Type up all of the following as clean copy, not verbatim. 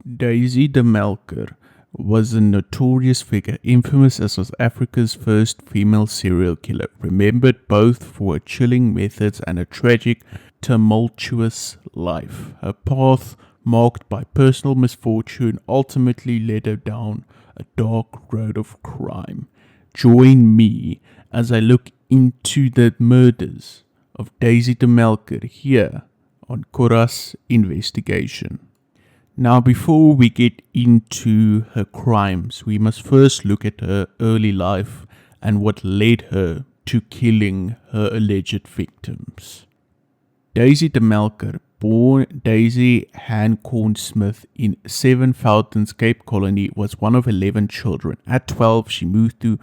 Daisy de Melker was a notorious figure, infamous as South Africa's first female serial killer, remembered both for her chilling methods and a tragic, tumultuous life. Her path, marked by personal misfortune, ultimately led her down a dark road of crime. Join me as I look into the murders of Daisy de Melker here on Corras Investigation. Now, before we get into her crimes, we must first look at her early life and what led her to killing her alleged victims. Daisy de Melker, born Daisy Hancorn Smith in Seven Fountains, Cape Colony, was one of 11 children. At 12, she moved to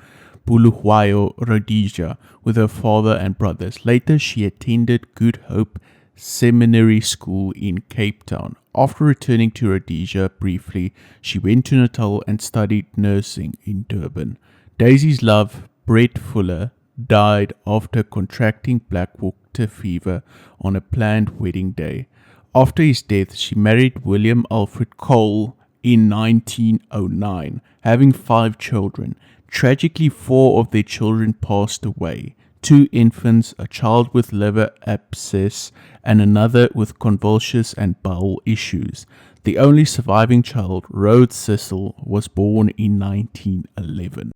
Bulawayo, Rhodesia, with her father and brothers. Later, she attended Good Hope Seminary School in Cape Town. After returning to Rhodesia briefly, she went to Natal and studied nursing in Durban. Daisy's love, Brett Fuller, died after contracting black water fever on a planned wedding day. After his death, she married William Alfred Cole in 1909, having 5 children. Tragically, 4 of their children passed away. 2 infants, a child with liver abscess, and another with convulsions and bowel issues. The only surviving child, Rhodes Cecil, was born in 1911.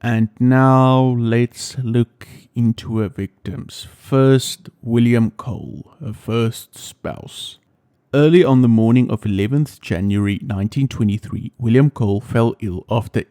And now let's look into her victims. First, William Cole, her first spouse. Early on the morning of 11th January 1923, William Cole fell ill after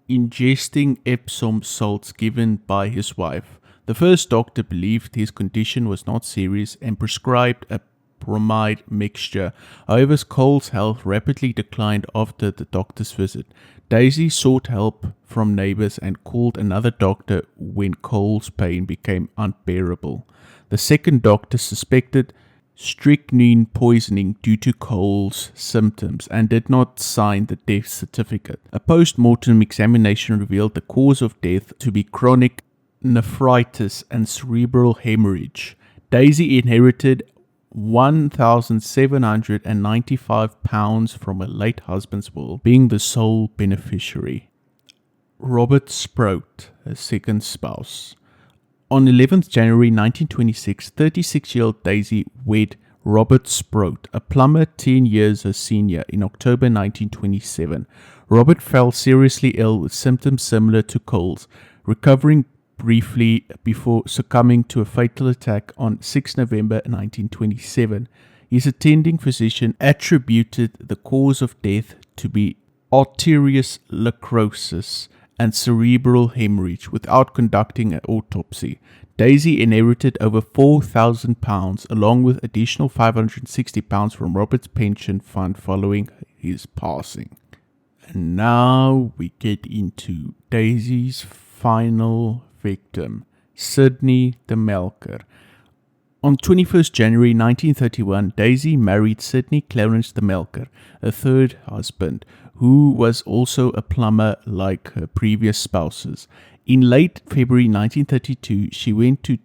ingesting Epsom salts given by his wife. The first doctor believed his condition was not serious and prescribed a bromide mixture. However, Cole's health rapidly declined after the doctor's visit. Daisy sought help from neighbors and called another doctor when Cole's pain became unbearable. The second doctor suspected strychnine poisoning due to Cole's symptoms and did not sign the death certificate. A post-mortem examination revealed the cause of death to be chronic nephritis and cerebral hemorrhage. Daisy inherited £1,795 from her late husband's will, being the sole beneficiary. Robert Sprout, her second spouse. On 11th January 1926, 36-year-old Daisy wed Robert Sprout, a plumber 10 years her senior, in October 1927. Robert fell seriously ill with symptoms similar to Cole's, recovering briefly before succumbing to a fatal attack on 6 November 1927. His attending physician attributed the cause of death to be arterious necrosis and cerebral hemorrhage without conducting an autopsy. Daisy inherited over £4,000 along with additional £560 from Robert's pension fund following his passing. And now we get into Daisy's final victim, Sydney de Melker. On 21st January 1931, Daisy married Sydney Clarence de Melker, a third husband, who was also a plumber like her previous spouses. In late February 1932, she went to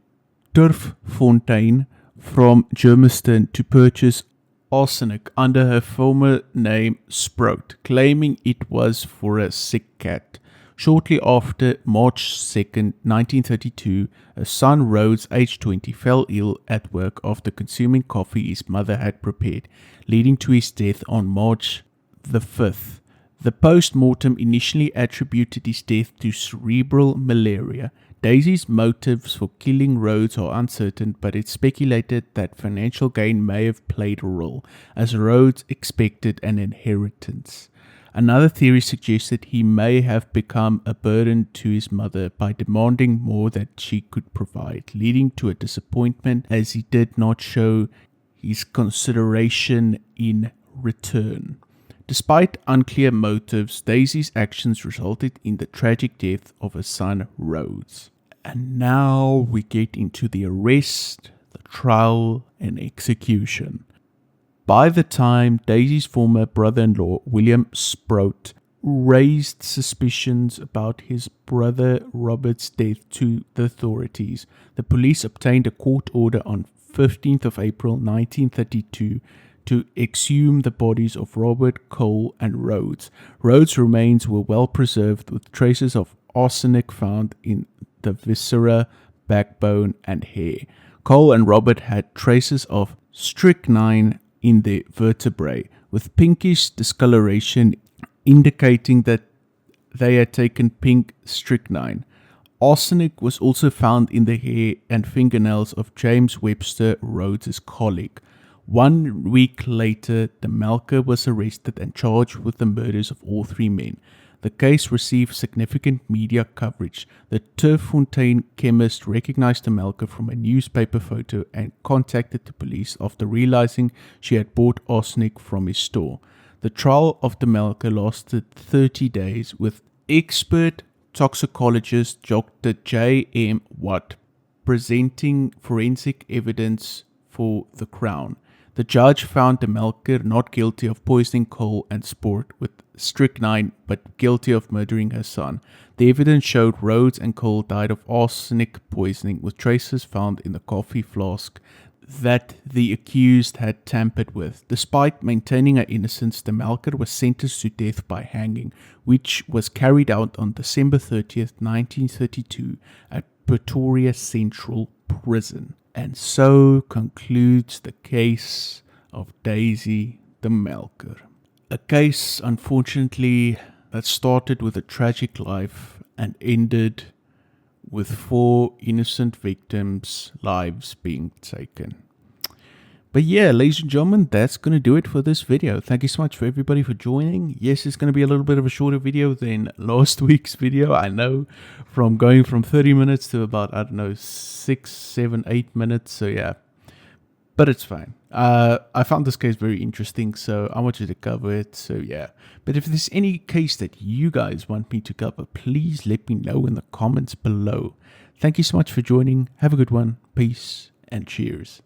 Turffontein from Germiston to purchase arsenic under her former name Sprout, claiming it was for a sick cat. Shortly after March 2nd, 1932, her son Rhodes, aged 20, fell ill at work after consuming coffee his mother had prepared, leading to his death on March the 5th. The post-mortem initially attributed his death to cerebral malaria. Daisy's motives for killing Rhodes are uncertain, but it's speculated that financial gain may have played a role, as Rhodes expected an inheritance. Another theory suggested he may have become a burden to his mother by demanding more than she could provide, leading to a disappointment as he did not show his consideration in return. Despite unclear motives, Daisy's actions resulted in the tragic death of her son Rhodes. And now we get into the arrest, the trial, and execution. By the time Daisy's former brother-in-law, William Sprout, raised suspicions about his brother Robert's death to the authorities, the police obtained a court order on 15th of April 1932 to exhume the bodies of Robert, Cole, and Rhodes. Rhodes' remains were well preserved with traces of arsenic found in the viscera, backbone, and hair. Cole and Robert had traces of strychnine in their vertebrae, with pinkish discoloration indicating that they had taken pink strychnine. Arsenic was also found in the hair and fingernails of James Webster, Rhodes' colleague. 1 week later, the Melker was arrested and charged with the murders of all 3 men. The case received significant media coverage. The Turffontein chemist recognized the Melker from a newspaper photo and contacted the police after realizing she had bought arsenic from his store. The trial of the Melker lasted 30 days with expert toxicologist Dr. J. M. Watt presenting forensic evidence for the Crown. The judge found the Melker not guilty of poisoning Cole and Sport with strychnine, but guilty of murdering her son. The evidence showed Rhodes and Cole died of arsenic poisoning, with traces found in the coffee flask that the accused had tampered with. Despite maintaining her innocence, the Melker was sentenced to death by hanging, which was carried out on December 30th, 1932 at Pretoria Central Prison. And so concludes the case of Daisy the Melker. A case, unfortunately, that started with a tragic life and ended with 4 innocent victims' lives being taken. But yeah, ladies and gentlemen, that's going to do it for this video. Thank you so much for everybody for joining. Yes, it's going to be a little bit of a shorter video than last week's video. I know, from going from 30 minutes to about, 6, 7, 8 minutes. So yeah, but it's fine. I found this case very interesting, so I wanted to cover it. So yeah, but if there's any case that you guys want me to cover, please let me know in the comments below. Thank you so much for joining. Have a good one. Peace and cheers.